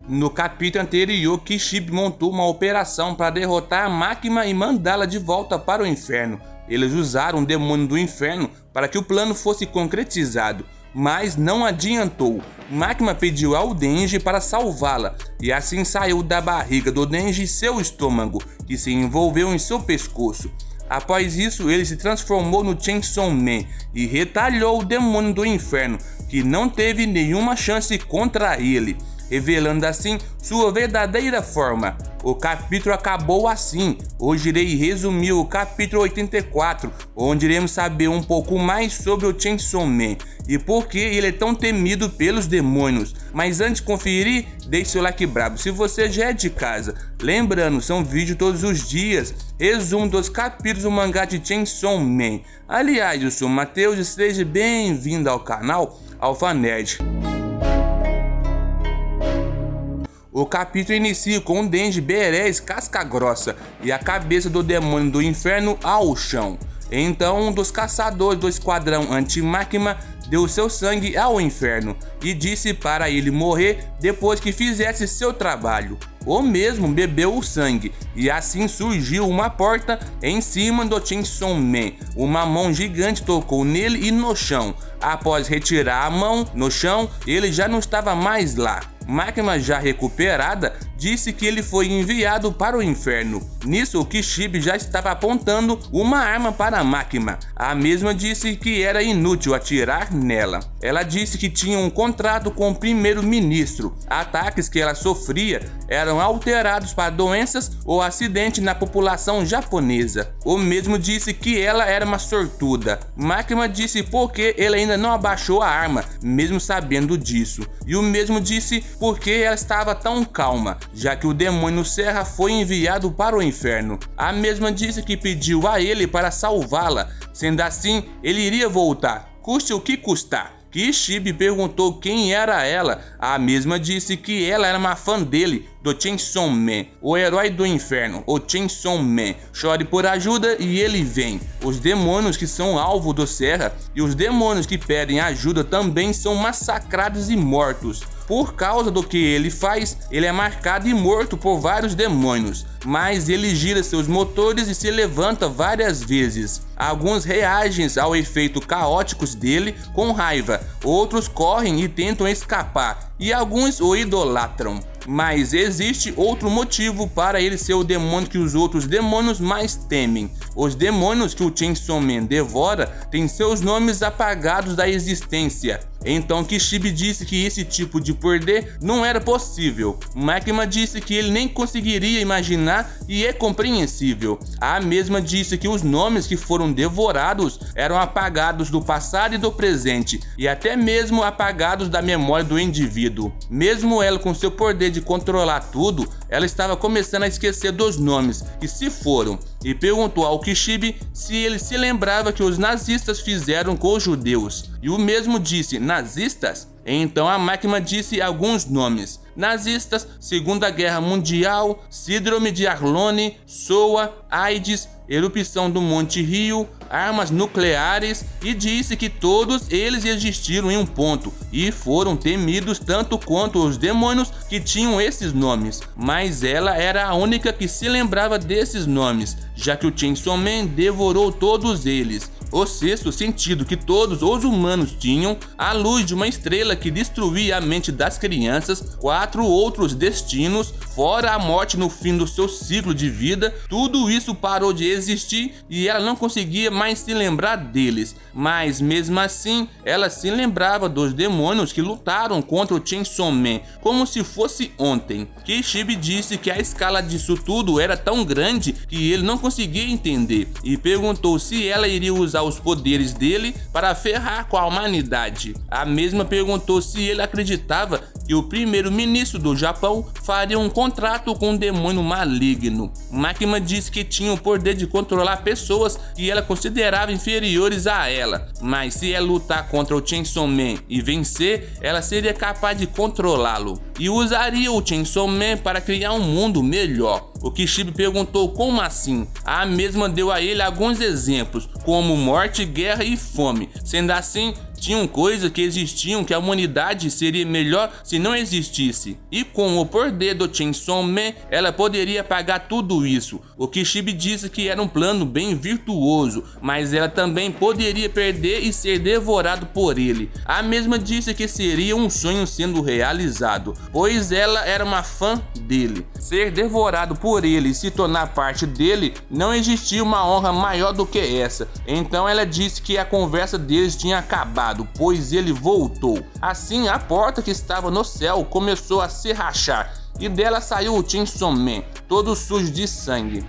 No capítulo anterior, Kishibe montou uma operação para derrotar a Makima e mandá-la de volta para o inferno. Eles usaram o demônio do inferno para que o plano fosse concretizado, mas não adiantou. Makima pediu ao Denji para salvá-la, e assim saiu da barriga do Denji seu estômago, que se envolveu em seu pescoço. Após isso, ele se transformou no Chainsaw Man e retalhou o demônio do inferno, que não teve nenhuma chance contra ele, revelando assim sua verdadeira forma. O capítulo acabou assim. Hoje irei resumir o capítulo 84, onde iremos saber um pouco mais sobre o Chainsaw Man e por que ele é tão temido pelos demônios. Mas antes de conferir, deixe seu like brabo se você já é de casa. Lembrando, são vídeos todos os dias, resumo dos capítulos do mangá de Chainsaw Man. Aliás, eu sou o Matheus e seja bem-vindo ao canal Alpha Nerd. O capítulo inicia com o Denji Berés casca grossa e a cabeça do demônio do inferno ao chão. Então um dos caçadores do esquadrão anti-Makima deu seu sangue ao inferno e disse para ele morrer depois que fizesse seu trabalho. O mesmo bebeu o sangue e assim surgiu uma porta em cima do Chainsaw Man. Uma mão gigante tocou nele e no chão. Após retirar a mão no chão, ele já não estava mais lá. Makima, já recuperada, disse que ele foi enviado para o inferno. Nisso, o Kishibe já estava apontando uma arma para Makima. A mesma disse que era inútil atirar nela. Ela disse que tinha um contrato com o primeiro-ministro. Ataques que ela sofria eram alterados para doenças ou acidentes na população japonesa. O mesmo disse que ela era uma sortuda. Makima disse porque ele ainda não abaixou a arma, mesmo sabendo disso. E o mesmo disse porque ela estava tão calma, já que o demônio Serra foi enviado para o inferno. A mesma disse que pediu a ele para salvá-la, sendo assim ele iria voltar, custe o que custar. Kishibe perguntou quem era ela. A mesma disse que ela era uma fã dele, do Chainsaw Man, o herói do inferno, o Chainsaw Man. Chore por ajuda e ele vem. Os demônios que são alvo do Serra e os demônios que pedem ajuda também são massacrados e mortos. Por causa do que ele faz, ele é marcado e morto por vários demônios, mas ele gira seus motores e se levanta várias vezes. Alguns reagem ao efeito caóticos dele com raiva, outros correm e tentam escapar, e alguns o idolatram. Mas existe outro motivo para ele ser o demônio que os outros demônios mais temem. Os demônios que o Chainsaw Man devora têm seus nomes apagados da existência. Então Kishibe disse que esse tipo de poder não era possível. Makima disse que ele nem conseguiria imaginar e é compreensível. A mesma disse que os nomes que foram devorados eram apagados do passado e do presente, e até mesmo apagados da memória do indivíduo. Mesmo ela com seu poder de controlar tudo, ela estava começando a esquecer dos nomes que se foram, e perguntou ao Kishibe se ele se lembrava que os nazistas fizeram com os judeus. E o mesmo disse: nazistas? Então a Makima disse alguns nomes: nazistas, Segunda Guerra Mundial, Síndrome de Arlone, SOA, AIDS, erupção do Monte Rio, armas nucleares, e disse que todos eles existiram em um ponto e foram temidos tanto quanto os demônios que tinham esses nomes, mas ela era a única que se lembrava desses nomes, já que o Chainsaw Man devorou todos eles. O sexto sentido que todos os humanos tinham, a luz de uma estrela que destruía a mente das crianças, 4 outros destinos, fora a morte no fim do seu ciclo de vida, tudo isso parou de existir e ela não conseguia mais se lembrar deles. Mas mesmo assim, ela se lembrava dos demônios que lutaram contra o Chainsaw Man, como se fosse ontem. Kishibe disse que a escala disso tudo era tão grande que ele não conseguia entender, e perguntou se ela iria usar os poderes dele para ferrar com a humanidade. A mesma perguntou se ele acreditava que o primeiro-ministro do Japão faria um contrato com um demônio maligno. Makima disse que tinha o poder de controlar pessoas que ela considerava inferiores a ela, mas se ela lutar contra o Chainsaw Man e vencer, ela seria capaz de controlá-lo e usaria o Chainsaw Man para criar um mundo melhor. O Kishibe perguntou como assim. A mesma deu a ele alguns exemplos, como morte, guerra e fome. Sendo assim, existiam coisas que existiam que a humanidade seria melhor se não existisse. E com o poder do Chainsaw Man, ela poderia pagar tudo isso. O Kishibe disse que era um plano bem virtuoso, mas ela também poderia perder e ser devorado por ele. A mesma disse que seria um sonho sendo realizado, pois ela era uma fã dele. Ser devorado por ele e se tornar parte dele, não existia uma honra maior do que essa. Então ela disse que a conversa deles tinha acabado, pois ele voltou. Assim, a porta que estava no céu começou a se rachar e dela saiu o Chainsaw Man, todo sujo de sangue.